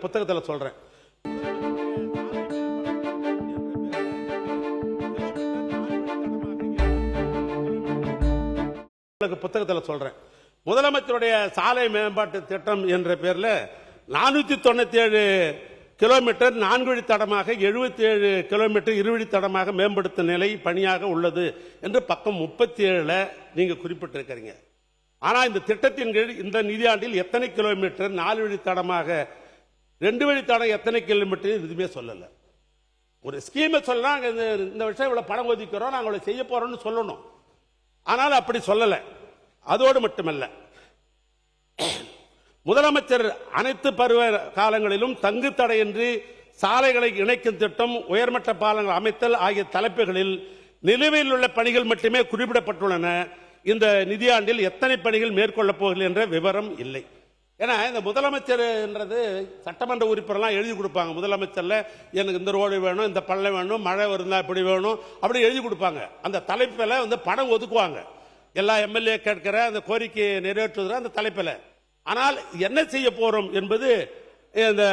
புத்தகத்தில் சொல்றேன். புத்தகத்தில் சொல்றேன். முதலமைச்சருடைய சாலை மேம்பாட்டு திட்டம் என்ற பேர்ல 497 கிலோமீட்டர் 4 வழித்தடமாக 77 கிலோமீட்டர் 2 வழித்தடமாக மேம்படுத்தும் நிலை பணியாக உள்ளது என்று பக்கம் 37 நீங்க குறிப்பிட்டிருக்கிறீங்க. ஆனா இந்த திட்டத்தின் கீழ் இந்த நிதியாண்டில் எத்தனை கிலோமீட்டர் 4 வழித்தடமாக 2 வழித்தடம் எத்தனை கிலோமீட்டர் எதுவுமே சொல்லல. ஒரு ஸ்கீமை சொல்லலாம், இந்த விஷயம் இவ்வளவு பணம் ஒதுக்கிறோம், நாங்கள் செய்ய போறோம்னு சொல்லணும். ஆனால் அப்படி சொல்லல. அதோடு மட்டுமல்ல, முதலமைச்சர் அனைத்து பருவ காலங்களிலும் தங்கு தடையின்றி சாலைகளை இணைக்கும் திட்டம், உயர்மட்ட பாலங்கள் அமைத்தல் ஆகிய தலைப்புகளில் நிலுவையில் உள்ள பணிகள் மட்டுமே குறிப்பிடப்பட்டுள்ளன. இந்த நிதியாண்டில் எத்தனை பணிகள் மேற்கொள்ளப் போகிறது என்ற விவரம் இல்லை. ஏன்னா இந்த முதலமைச்சர்ன்றது சட்டமன்ற உறுப்பினர்லாம் எழுதி கொடுப்பாங்க. முதலமைச்சர்ல எனக்கு இந்த ரோடு வேணும், இந்த பள்ளம் வேணும், மழை வருந்தா இப்படி வேணும், அப்படி எழுதி கொடுப்பாங்க. அந்த தலைப்பில் பணம் ஒதுக்குவாங்க. எல்லா எம்எல்ஏ கேட்கிற அந்த கோரிக்கையை நிறைவேற்றுகிற அந்த தலைப்பில். ஆனால் என்ன செய்ய போறோம் என்பது இந்த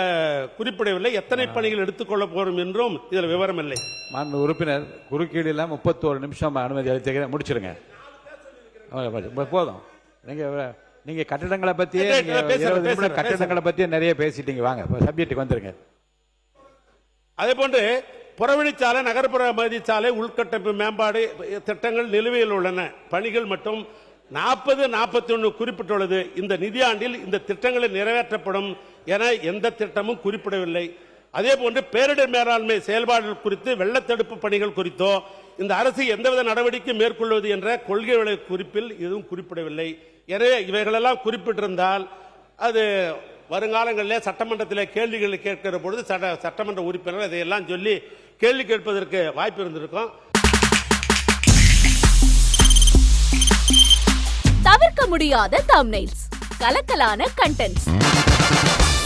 குறிப்பிடவில்லை. எத்தனை பணிகள் எடுத்துக்கொள்ள போறோம் என்றும் இதில் விவரம் இல்லை. மாண்பு உறுப்பினர் குறுக்கீடுல 31 நிமிஷம் அனுமதி அளித்து முடிச்சிருங்க. போதும். நீங்க கட்டிடங்களை பத்தியே கட்டிடங்களை பத்தியே நிறைய பேசிட்டீங்க. வாங்க சப்ஜெக்டுக்கு வந்துருங்க. அதே போன்று புறவழிச்சாலை, நகர்ப்புற மதிச்சாலை, உள்கட்டமைப்பு மேம்பாடு திட்டங்கள் நிலுவையில் உள்ளன. பணிகள் மட்டும் 40-41 குறிப்பிட்டுள்ளது. இந்த நிதியாண்டில் இந்த திட்டங்களில் நிறைவேற்றப்படும் என எந்த திட்டமும் குறிப்பிடவில்லை. அதே போன்று பேரிடர் மேலாண்மை செயல்பாடுகள் குறித்து, வெள்ளத்தடுப்பு பணிகள் குறித்தோ இந்த அரசு எந்தவித நடவடிக்கை மேற்கொள்வது என்ற கொள்கை குறிப்பில் எதுவும் குறிப்பிடவில்லை. எனவே இவைகளெல்லாம் குறிப்பிட்டிருந்தால் அது வருங்காலங்களில் சட்டமன்றத்தில் கேள்விகள் கேட்கிற பொழுது சட்டமன்ற உறுப்பினர் இதையெல்லாம் சொல்லி கேள்வி கேட்பதற்கு வாய்ப்பு இருந்திருக்கும். தவிர்க்க முடியாத தம்ப்நெயில்ஸ், கலக்கலான கண்டென்ட்ஸ்,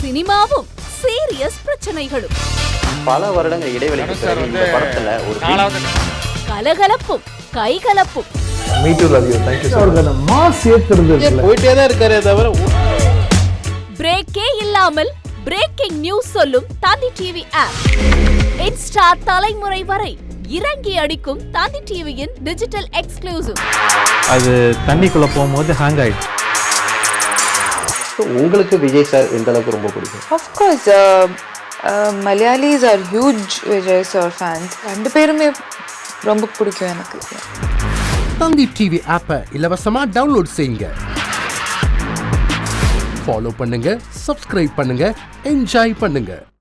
சினிமாவும் சீரியஸ் பிரச்சனைகளும், பல வருடங்கள் இடைவெளிக்கு பிறகு இந்த படத்துல ஒரு கலகலப்பும் கைகலப்பும், பிரேக்கே இல்லாமல் பிரேக்கிங் நியூஸ் சொல்லும் தந்தி டிவி ஆப். இன்ஸ்டா தலைமுறை வரை இறங்கி அடிக்கும் தந்தி டிவியின் டிஜிட்டல் எக்ஸ்க்ளூசிவ். அது தண்ணிக்குள்ள போகும்போது ஹேங் ஆயிடுச்சு. உங்களுக்கு விஜய் சார் எந்த அளவுக்கு ரொம்ப பிடிக்கும்? Of course, Malayalis are huge Vijay sir fans. ரெண்டு பேருமே ரொம்ப பிடிக்கும் எனக்கு. தந்தி டிவி ஆப்பை இலவசமா டவுன்லோட் செய்யுங்க. ஃபாலோ பண்ணுங்க, சப்ஸ்கிரைப் பண்ணுங்க, என்ஜாய் பண்ணுங்க.